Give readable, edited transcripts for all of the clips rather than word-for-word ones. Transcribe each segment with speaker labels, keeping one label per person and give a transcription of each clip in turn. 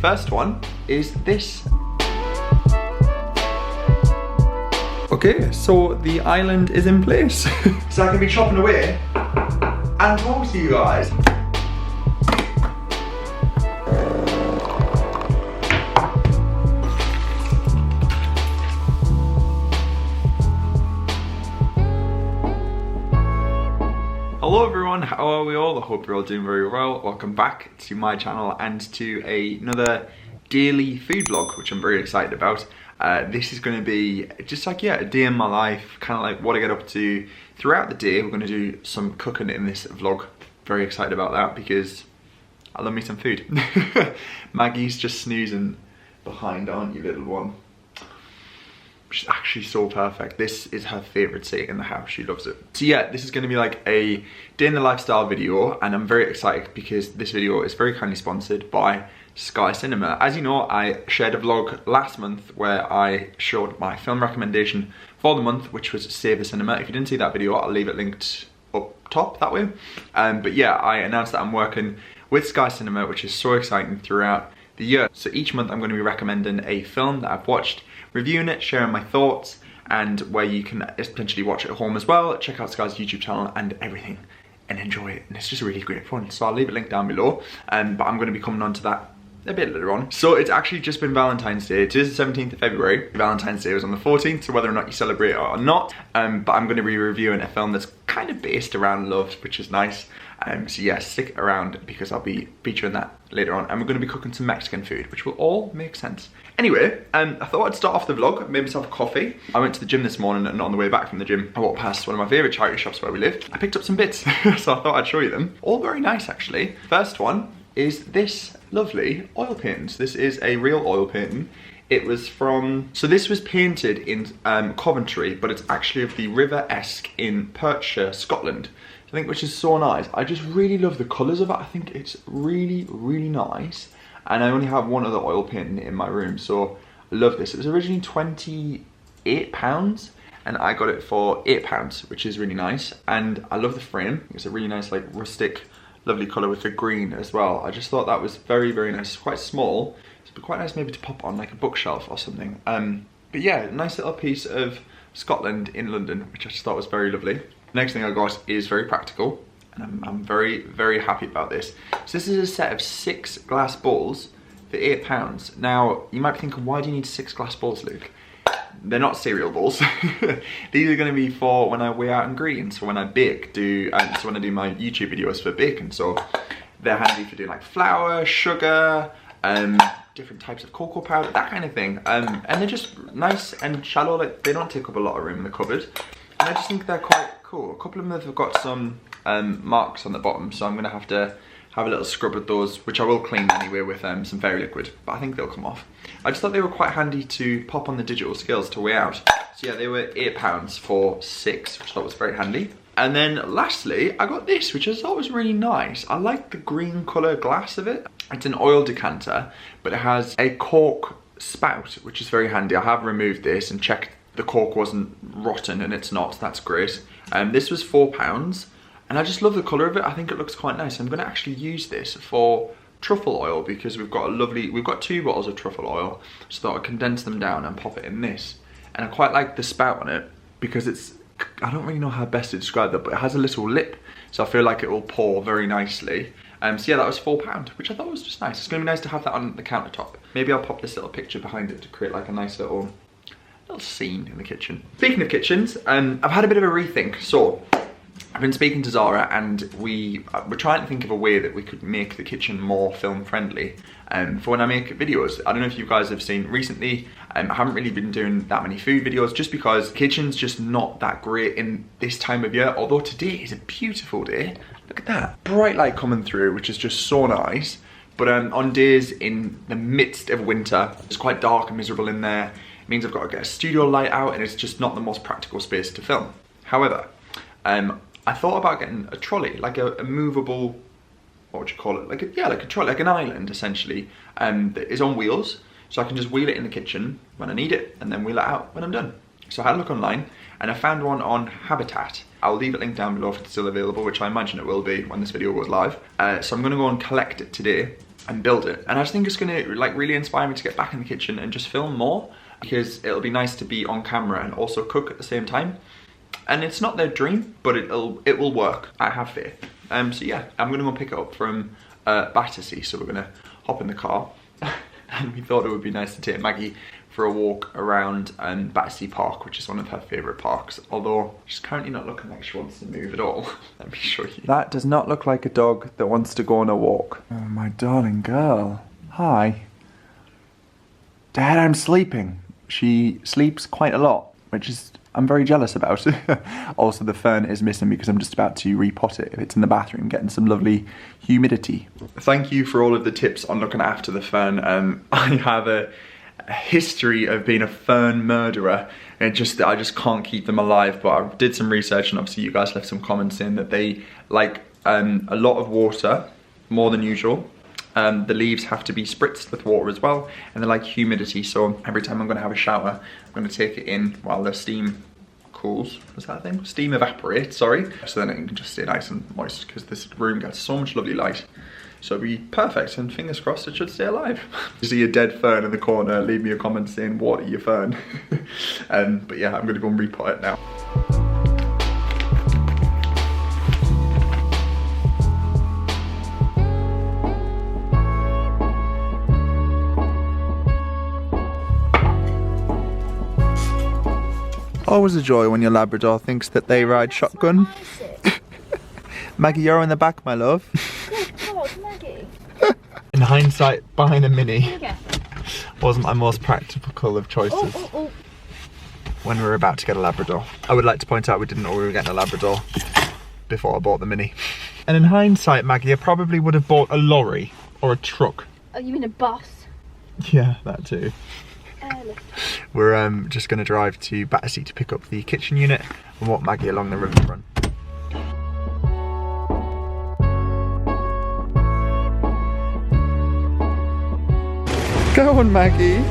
Speaker 1: First one is this. Okay, so the island is in place. So I can be chopping away and talk to you guys. Hello everyone, how are we all? I hope you're all doing very well. Welcome back to my channel and to another daily food vlog, which I'm very excited about. This is going to be just like, a day in my life, kind of like what I get up to throughout the day. We're going to do some cooking in this vlog. Very excited about that because I love me some food. Maggie's just snoozing behind, aren't you, little one? She's actually so perfect. This is her favourite seat in the house. She loves it. So yeah, this is going to be like a day in the lifestyle video, and I'm very excited because this video is very kindly sponsored by Sky Cinema. As you know, I shared a vlog last month where I showed my film recommendation for the month, which was Save the Cinema. If you didn't see that video, I'll leave it linked up top that way. But yeah, I announced that I'm working with Sky Cinema, which is so exciting throughout the year. So each month I'm going to be recommending a film that I've watched, reviewing it, sharing my thoughts, and where you can potentially watch it at home as well. Check out Sky's YouTube channel and everything and enjoy it. And it's just really great fun. So I'll leave a link down below. But I'm going to be coming on to that a bit later on. So it's actually just been Valentine's Day. It is the 17th of February. Valentine's Day was on the 14th, so whether or not you celebrate it or not. But I'm going to be reviewing a film that's kind of based around love, which is nice. So yeah, stick around because I'll be featuring that later on. And we're going to be cooking some Mexican food, which will all make sense. Anyway, I thought I'd start off the vlog, made myself a coffee. I went to the gym this morning, and on the way back from the gym, I walked past one of my favourite charity shops where we live. I picked up some bits, so I thought I'd show you them. All very nice, actually. First one is this lovely oil paint. This is a real oil painting. It was from, so this was painted in Coventry, but it's actually of the River Esk in Perthshire, Scotland. I think, which is so nice. I just really love the colours of it. I think it's really, really nice. And I only have one other oil painting in my room, so I love this. It was originally £28, and I got it for £8, which is really nice. And I love the frame. It's a really nice, like, rustic, lovely colour with the green as well. I just thought that was very, very nice. It's quite small, so it'd be quite nice maybe to pop on like a bookshelf or something. But yeah, nice little piece of Scotland in London, which I just thought was very lovely. Next thing I got is very practical, and I'm very, very happy about this. So this is a set of 6 glass bowls for £8. Now, you might be thinking, why do you need 6 glass bowls, Luke? They're not cereal bowls. These are going to be for when I weigh out ingredients, for when I bake, so when I do my YouTube videos for baking. So they're handy for doing like flour, sugar, different types of cocoa powder, that kind of thing. And they're just nice and shallow, like they don't take up a lot of room in the cupboard. And I just think they're quite cool. A couple of them have got some marks on the bottom, so I'm going to have a little scrub with those, which I will clean anyway with some fairy liquid, but I think they'll come off. I just thought they were quite handy to pop on the digital scales to weigh out. So yeah, they were £8 for 6, which I thought was very handy. And then lastly, I got this, which I thought was really nice. I like the green colour glass of it. It's an oil decanter, but it has a cork spout, which is very handy. I have removed this and checked the cork wasn't rotten, and it's not, so that's great. This was £4. And I just love the colour of it. I think it looks quite nice. I'm going to actually use this for truffle oil because we've got 2 bottles of truffle oil. So I thought I'd condense them down and pop it in this. And I quite like the spout on it because it's, I don't really know how best to describe that, but it has a little lip. So I feel like it will pour very nicely. So yeah, that was £4, which I thought was just nice. It's going to be nice to have that on the countertop. Maybe I'll pop this little picture behind it to create like a nice little scene in the kitchen. Speaking of kitchens, I've had a bit of a rethink. So I've been speaking to Zara, and we're trying to think of a way that we could make the kitchen more film friendly for when I make videos. I don't know if you guys have seen recently, I haven't really been doing that many food videos just because the kitchen's just not that great in this time of year, although today is a beautiful day. Look at that, bright light coming through, which is just so nice. But on days in the midst of winter, it's quite dark and miserable in there. It means I've got to get a studio light out, and it's just not the most practical space to film. However, I thought about getting a trolley, like a movable, what would you call it? Like a trolley, like an island essentially, that is on wheels. So I can just wheel it in the kitchen when I need it, and then wheel it out when I'm done. So I had a look online, and I found one on Habitat. I'll leave it linked down below if it's still available, which I imagine it will be when this video goes live. So I'm gonna go and collect it today, and build it. And I just think it's gonna like really inspire me to get back in the kitchen and just film more, because it'll be nice to be on camera and also cook at the same time. And it's not their dream, but it will work. I have faith. So yeah, I'm gonna go pick it up from Battersea. So we're gonna hop in the car, and we thought it would be nice to take Maggie for a walk around Battersea Park, which is one of her favourite parks, although she's currently not looking like she wants to move at all. Let me show you. That does not look like a dog that wants to go on a walk. Oh, my darling girl. Hi. Dad, I'm sleeping. She sleeps quite a lot, which is I'm very jealous about. Also, the fern is missing because I'm just about to repot it. It's in the bathroom, getting some lovely humidity. Thank you for all of the tips on looking after the fern. I have a history of being a fern murderer, and I just can't keep them alive. But I did some research, and obviously you guys left some comments in that they like a lot of water, more than usual. The leaves have to be spritzed with water as well, and they like humidity, so every time I'm going to have a shower, I'm going to take it in while the steam cools. What's that thing? Steam evaporates, sorry. So then it can just stay nice and moist, because this room gets so much lovely light. So it'll be perfect, and fingers crossed it should stay alive. If you see a dead fern in the corner, leave me a comment saying, water your fern. But yeah, I'm going to go and repot it now. Always a joy when your Labrador thinks that they ride shotgun. Maggie, you're in the back, my love.
Speaker 2: Good God, Maggie.
Speaker 1: In hindsight, buying a Mini wasn't my most practical of choices when we were about to get a Labrador. I would like to point out we didn't know we were getting a Labrador before I bought the Mini. And in hindsight, Maggie, I probably would have bought a lorry or a truck.
Speaker 2: Oh, you mean a bus?
Speaker 1: Yeah, that too. We're just going to drive to Battersea to pick up the kitchen unit and walk Maggie along the riverfront. Go on, Maggie.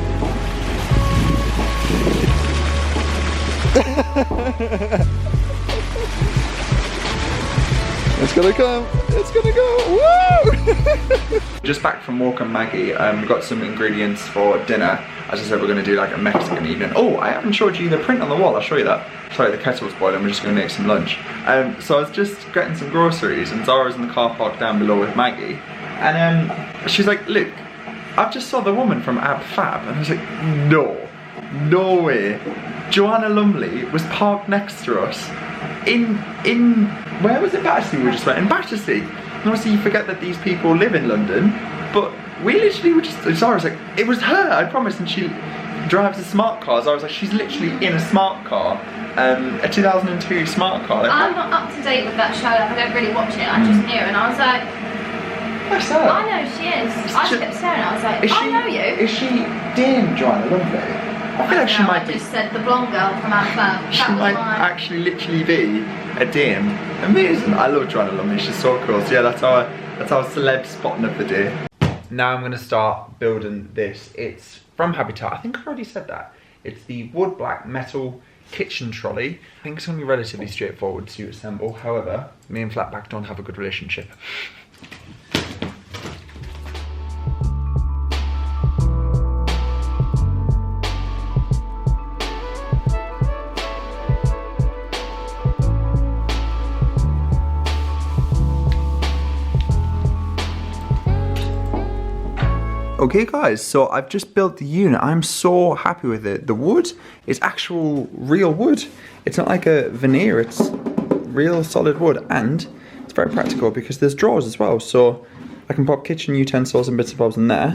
Speaker 1: It's gonna come, it's gonna go, woo! Just back from walking Maggie, we got some ingredients for dinner. As I said, we're gonna do like a Mexican evening. Oh, I haven't showed you the print on the wall, I'll show you that. Sorry, the kettle's boiling, we're just gonna make some lunch. So I was just getting some groceries, and Zara's in the car park down below with Maggie. And she's like, look, I've just saw the woman from Ab Fab. And I was like, no way. Joanna Lumley was parked next to us in where was it? Battersea we just went, in Battersea. And obviously you forget that these people live in London, but we literally were just, Zara was like, it was her, I promise, and she drives a smart car. So I was like, she's literally in a smart car, a 2002 smart car. Like,
Speaker 2: I'm not up to date with that show, like, I don't really watch it, I just knew, and I was like,
Speaker 1: that's her.
Speaker 2: I know she is. I just kept staring, I was like, I know you.
Speaker 1: Is she Dame Joanna Lumley? I feel like she might be.
Speaker 2: I just said the blonde girl from Ab Fab.
Speaker 1: She might actually literally be a dame. Amazing. I love Joanna Lumley. She's so cool. So yeah, that's our celeb spotting of the day. Now I'm going to start building this. It's from Habitat. I think I already said that. It's the wood black metal kitchen trolley. I think it's going to be relatively straightforward to assemble. However, me and Flatback don't have a good relationship. Okay guys, so I've just built the unit. I'm so happy with it. The wood is actual real wood. It's not like a veneer, it's real solid wood, and it's very practical because there's drawers as well. So I can pop kitchen utensils and bits and bobs in there.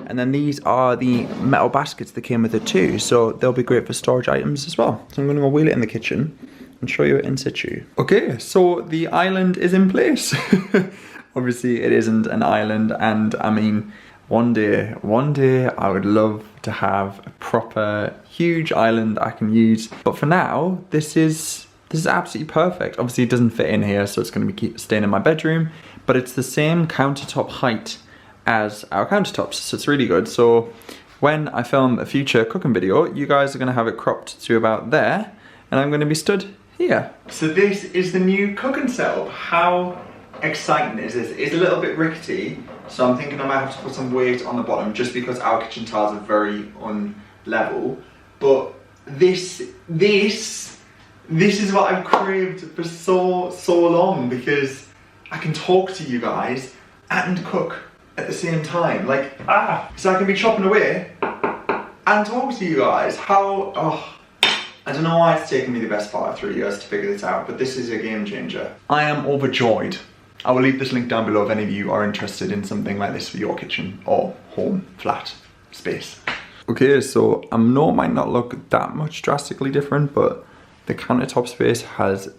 Speaker 1: And then these are the metal baskets that came with it too. So they'll be great for storage items as well. So I'm gonna go wheel it in the kitchen and show you it in situ. Okay, so the island is in place. Obviously it isn't an island, and I mean, one day I would love to have a proper huge island I can use. But for now, this is absolutely perfect. Obviously it doesn't fit in here, so it's going to be staying in my bedroom, but it's the same countertop height as our countertops, so it's really good. So when I film a future cooking video, you guys are going to have it cropped to about there, and I'm going to be stood here. So this is the new cooking setup. How exciting is this? It's a little bit rickety, So I'm thinking I might have to put some weight on the bottom just because our kitchen tiles are very unlevel. But this is what I've craved for so long, because I can talk to you guys and cook at the same time. Like, so I can be chopping away and talk to you guys. I don't know why it's taken me the best part of 3 years to figure this out, but this is a game changer. I am overjoyed. I will leave this link down below if any of you are interested in something like this for your kitchen or home, flat, space. Okay, so I know it might not look that much drastically different, but the countertop space has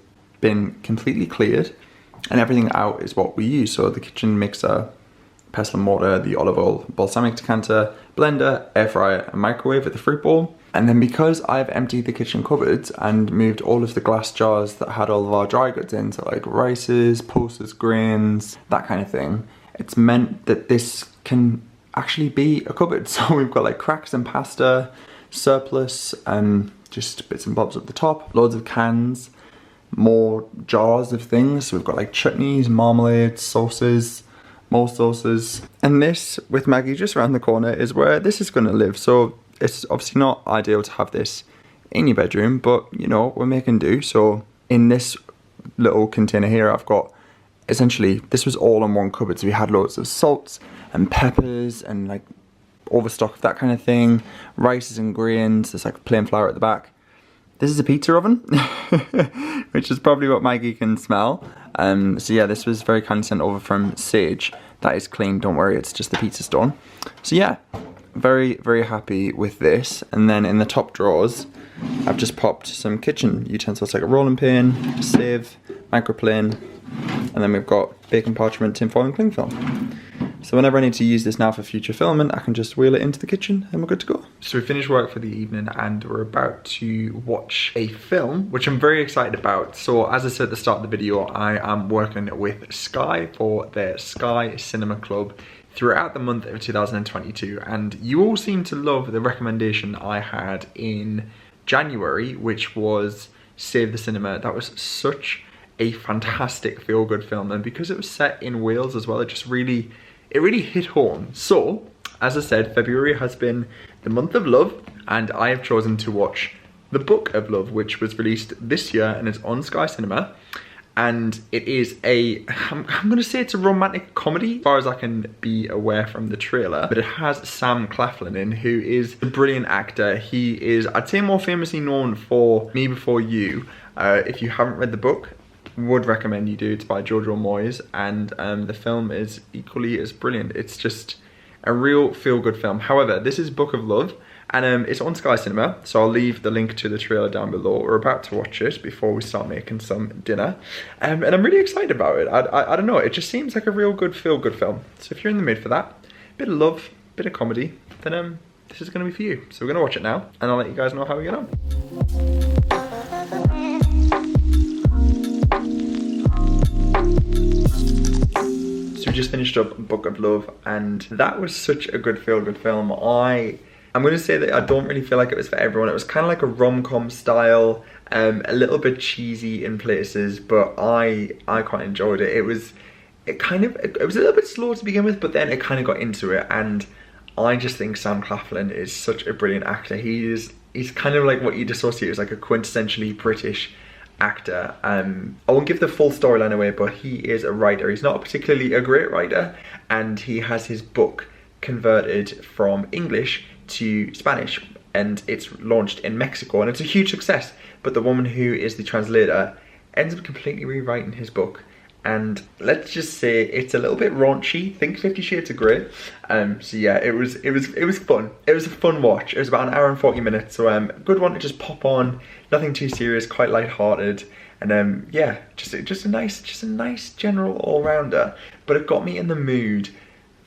Speaker 1: been completely cleared and everything out is what we use. So the kitchen mixer, pestle and mortar, the olive oil, balsamic decanter, blender, air fryer, and microwave with the fruit bowl. And then because I've emptied the kitchen cupboards and moved all of the glass jars that had all of our dry goods in, so like rices, pulses, grains, that kind of thing, it's meant that this can actually be a cupboard. So we've got like cracks and pasta, surplus, and just bits and bobs at the top, loads of cans, more jars of things. So we've got like chutneys, marmalades, sauces, more sauces. And this, with Maggie just around the corner, is where this is gonna live. So it's obviously not ideal to have this in your bedroom, but you know, we're making do. So in this little container here, I've got, essentially, this was all in one cupboard. So we had loads of salts and peppers and like overstock of that kind of thing, rices and grains. There's like plain flour at the back. This is a pizza oven, which is probably what Maggie can smell. So yeah, this was very kindly sent over from Sage. That is clean, don't worry, it's just the pizza's done. So yeah, very, very happy with this. And then in the top drawers, I've just popped some kitchen utensils like a rolling pin, a sieve, microplane, and then we've got bacon parchment, tinfoil and cling film. So whenever I need to use this now for future filming, I can just wheel it into the kitchen and we're good to go. So we finished work for the evening and we're about to watch a film, which I'm very excited about. So as I said at the start of the video, I am working with Sky for their Sky Cinema Club throughout the month of 2022. And you all seem to love the recommendation I had in January, which was Save the Cinema. That was such a fantastic feel-good film. And because it was set in Wales as well, it really hit home. So, as I said, February has been the month of love, and I have chosen to watch The Book of Love, which was released this year and is on Sky Cinema. And it is I'm gonna say it's a romantic comedy, as far as I can be aware from the trailer. But it has Sam Claflin in, who is a brilliant actor. He is, I'd say, more famously known for Me Before You. If you haven't read the book, would recommend you do. It's by Jojo Moyes, and the film is equally as brilliant. It's just a real feel-good film. However, this is Book of Love, and it's on Sky Cinema, so I'll leave the link to the trailer down below. We're about to watch it before we start making some dinner, and I'm really excited about it. I don't know, it just seems like a real good feel-good film. So if you're in the mood for that, bit of love, bit of comedy, then this is going to be for you. So we're going to watch it now, and I'll let you guys know how we get on. So we just finished up Book of Love, and that was such a good feel-good film. I'm going to say that I don't really feel like it was for everyone. It was kind of like a rom-com style, a little bit cheesy in places, but I quite enjoyed it. It was a little bit slow to begin with, but then it kind of got into it, and I just think Sam Claflin is such a brilliant actor. He's kind of like what you'd associate as like a quintessentially British actor. I won't give the full storyline away, but he is a writer. He's not particularly a great writer, and he has his book converted from English to Spanish, and it's launched in Mexico, and it's a huge success. But the woman who is the translator ends up completely rewriting his book, and let's just say it's a little bit raunchy. Think 50 Shades of Grey. So yeah, it was fun. It was a fun watch. It was about 1 hour and 40 minutes, so good one to just pop on. Nothing too serious, quite light-hearted, and yeah, just a nice general all-rounder. But it got me in the mood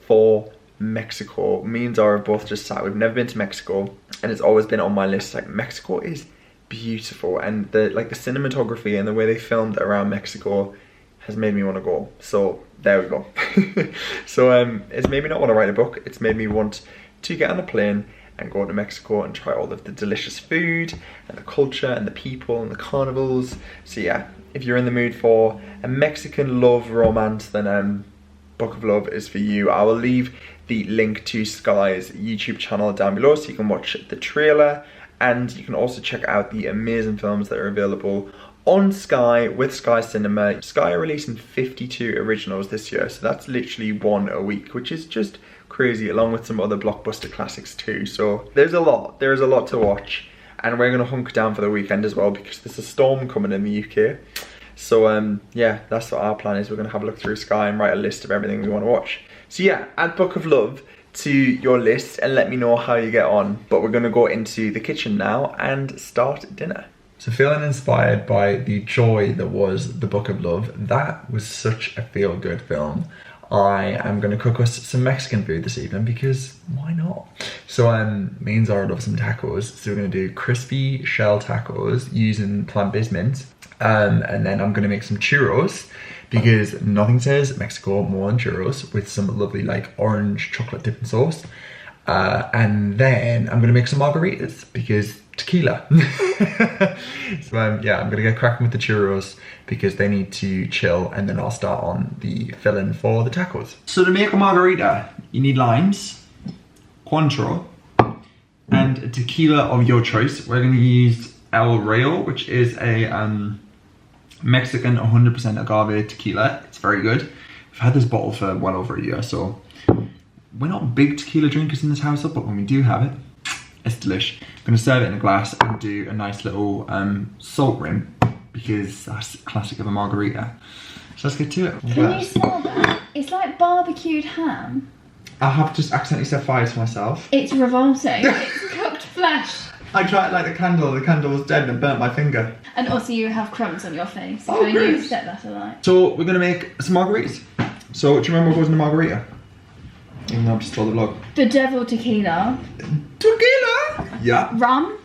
Speaker 1: for Mexico. Me and Zara both just sat. We've never been to Mexico, and it's always been on my list. Like, Mexico is beautiful, and the cinematography and the way they filmed around Mexico has made me want to go. So there we go. So it's made me not want to write a book. It's made me want to get on a plane and go to Mexico and try all of the delicious food and the culture and the people and the carnivals. So yeah, if you're in the mood for a Mexican love romance, then Book of Love is for you. I will leave the link to Sky's YouTube channel down below so you can watch the trailer, and you can also check out the amazing films that are available on Sky with Sky Cinema. Sky are releasing 52 originals this year, so that's literally one a week, which is just crazy, along with some other blockbuster classics too. So there's a lot to watch, and we're gonna hunker down for the weekend as well because there's a storm coming in the UK. So yeah, that's what our plan is. We're gonna have a look through Sky and write a list of everything we want to watch. So yeah, add Book of Love to your list and let me know how you get on. But we're gonna go into the kitchen now and start dinner. So feeling inspired by the joy that was the Book of Love, that was such a feel-good film. I am gonna cook us some Mexican food this evening because why not? So me and Zara love some tacos. So we're gonna do crispy shell tacos using plant-based mince. And then I'm gonna make some churros because nothing says Mexico more than churros, with some lovely like orange chocolate dipping sauce. And then I'm gonna make some margaritas because tequila. So yeah, I'm gonna get cracking with the churros because they need to chill, and then I'll start on the filling for the tacos. So to make a margarita, you need limes, Cointreau, and a tequila of your choice. We're gonna use El Rayo, which is a Mexican 100% agave tequila. It's very good. I've had this bottle for well over a year, so we're not big tequila drinkers in this house, but when we do have it, it's delish. I'm gonna serve it in a glass and do a nice little salt rim because that's classic of a margarita. So let's get to it.
Speaker 2: Can you smell that? It's like barbecued ham.
Speaker 1: I have just accidentally set fire to myself.
Speaker 2: It's revolting. It's cooked flesh.
Speaker 1: I tried like the candle was dead and burnt my finger.
Speaker 2: And also you have crumbs on your face.
Speaker 1: Oh,
Speaker 2: Can you set that alight?
Speaker 1: So we're gonna make some margaritas. So do you remember what goes in a margarita? Even though I've just told the vlog.
Speaker 2: The devil tequila.
Speaker 1: Tequila? Yeah.
Speaker 2: Rum?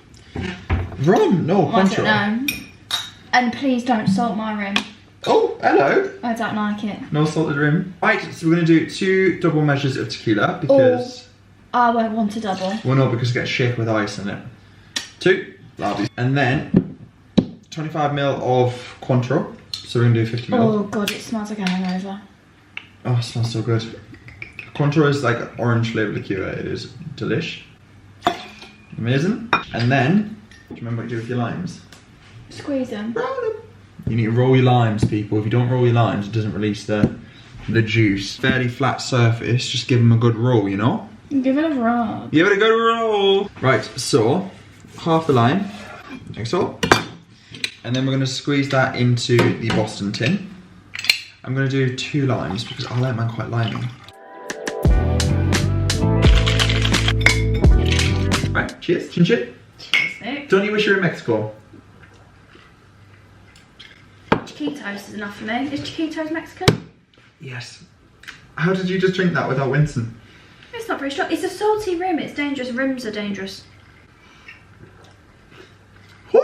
Speaker 1: Rum? No,
Speaker 2: I don't
Speaker 1: Cointreau.
Speaker 2: know. And please don't salt my rim.
Speaker 1: Oh, hello.
Speaker 2: I don't like it.
Speaker 1: No salted rim. Right, so we're gonna do 2 double measures of tequila because...
Speaker 2: I won't want a double.
Speaker 1: Well, no, because it gets shaken with ice in it. 2. Lovely. And then 25ml of Cointreau. So we're gonna do 50ml.
Speaker 2: Oh god, it smells like a hangover.
Speaker 1: Oh, it smells so good. Cointreau is like orange flavoured liqueur. It is delish. Amazing. And then, do you remember what you do with your limes?
Speaker 2: Squeeze them.
Speaker 1: Roll them. You need to roll your limes, people. If you don't roll your limes, it doesn't release the juice. Fairly flat surface, just give them a good roll, you know?
Speaker 2: Give it a rub.
Speaker 1: Give it a good roll. Right, so half the lime, like so. And then we're gonna squeeze that into the Boston tin. I'm gonna do 2 limes because I like mine quite limey. Right, cheers. Chin chin.
Speaker 2: Cheers, Nick.
Speaker 1: Don't you wish you were in Mexico?
Speaker 2: Chiquitos is enough for me. Is Chiquitos Mexican?
Speaker 1: Yes. How did you just drink that without wincing?
Speaker 2: It's not very strong. It's a salty rim. It's dangerous. Rims are dangerous.
Speaker 1: Woo!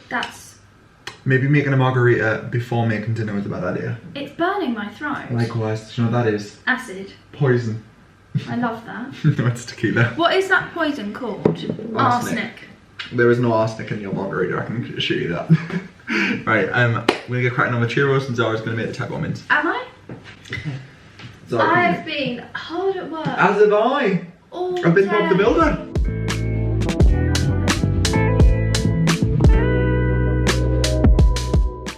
Speaker 2: That's...
Speaker 1: Maybe making a margarita before making dinner was a bad idea.
Speaker 2: It's burning my throat.
Speaker 1: Likewise. Do you know what that is?
Speaker 2: Acid.
Speaker 1: Poison.
Speaker 2: I love that.
Speaker 1: No, it's tequila.
Speaker 2: What is that poison called? Arsenic.
Speaker 1: There is no arsenic in your margarita, I can assure you that. Right, we're gonna get cracking on the churros and Zara's gonna make the taco mince.
Speaker 2: Am I? I've been hard at work.
Speaker 1: As have I. I've been Bob the Builder.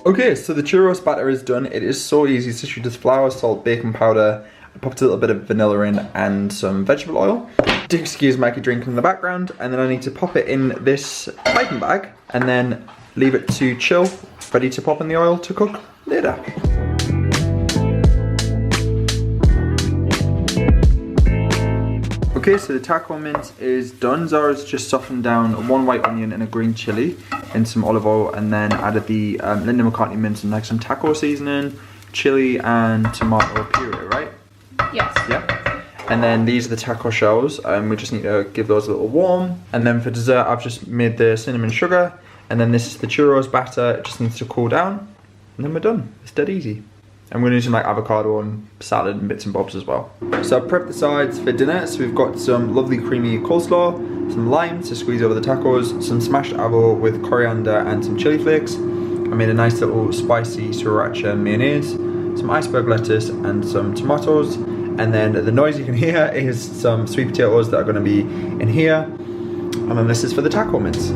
Speaker 1: Okay, so the churros batter is done. It is so easy. It's literally just flour, salt, baking powder. I popped a little bit of vanilla in and some vegetable oil. Do excuse Mikey drinking in the background. And then I need to pop it in this piping bag and then leave it to chill, ready to pop in the oil to cook later. Okay, so the taco mince is done. Zara's just softened down 1 white onion and a green chili in some olive oil, and then added the Linda McCartney mince and like some taco seasoning, chili and tomato puree, right?
Speaker 2: Yes.
Speaker 1: Yeah. And then these are the taco shells. We just need to give those a little warm. And then for dessert, I've just made the cinnamon sugar. And then this is the churros batter. It just needs to cool down. And then we're done. It's dead easy. I'm going to do some like avocado and salad and bits and bobs as well. So I've prepped the sides for dinner. So we've got some lovely creamy coleslaw, some lime to squeeze over the tacos, some smashed avo with coriander and some chili flakes. And I made a nice little spicy sriracha mayonnaise, some iceberg lettuce and some tomatoes. And then the noise you can hear is some sweet potatoes that are gonna be in here. And then this is for the taco mince.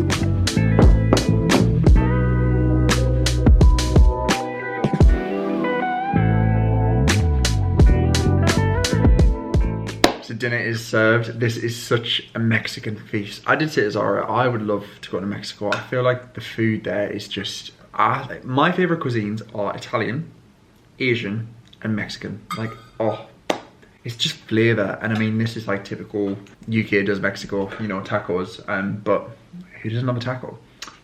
Speaker 1: Dinner is served. This is such a Mexican feast. I did say to Zara, I would love to go to Mexico. I feel like the food there is just, my favorite cuisines are Italian, Asian, and Mexican. Like, oh, it's just flavor. And I mean, this is like typical UK does Mexico, you know, tacos. But who doesn't love a taco?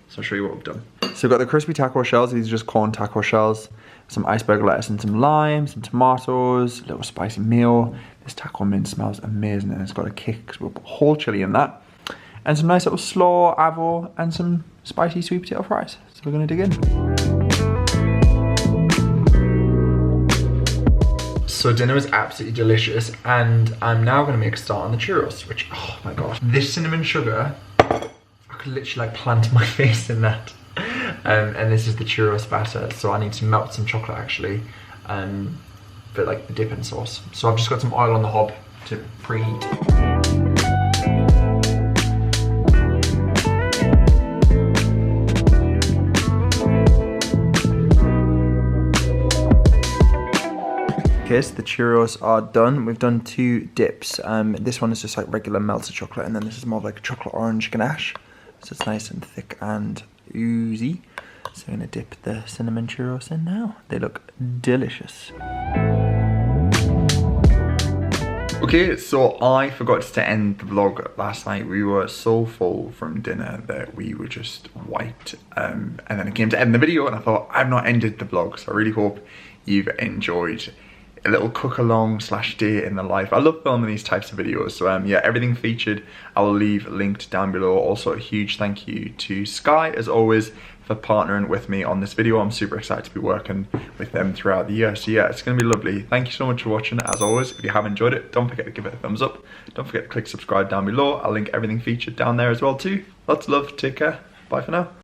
Speaker 1: So I'll show you what we've done. So we've got the crispy taco shells. These are just corn taco shells. Some iceberg lettuce and some lime, some tomatoes, a little spicy meal. This taco mince smells amazing and it's got a kick because we'll put whole chili in that. And some nice little slaw, avo, and some spicy sweet potato fries. So we're gonna dig in. So dinner was absolutely delicious and I'm now gonna make a start on the churros, which, oh my gosh. This cinnamon sugar, I could literally like plant my face in that. And this is the churros batter, so I need to melt some chocolate actually, for like the dipping sauce. So I've just got some oil on the hob to preheat. Okay, so the churros are done. We've done 2 dips. This one is just like regular melted chocolate, and then this is more of like chocolate orange ganache. So it's nice and thick and oozy. So I'm gonna dip the cinnamon churros in now. They look delicious. Okay, so I forgot to end the vlog last night. We were so full from dinner that we were just wiped. And then it came to end the video and I thought, I've not ended the vlog. So I really hope you've enjoyed a little cook along / day in the life. I love filming these types of videos. So yeah, everything featured I will leave linked down below. Also a huge thank you to Sky as always for partnering with me on this video. I'm super excited to be working with them throughout the year. So yeah, it's gonna be lovely. Thank you so much for watching. As always, if you have enjoyed it, don't forget to give it a thumbs up. Don't forget to click subscribe down below. I'll link everything featured down there as well too. Lots of love, take care, bye for now.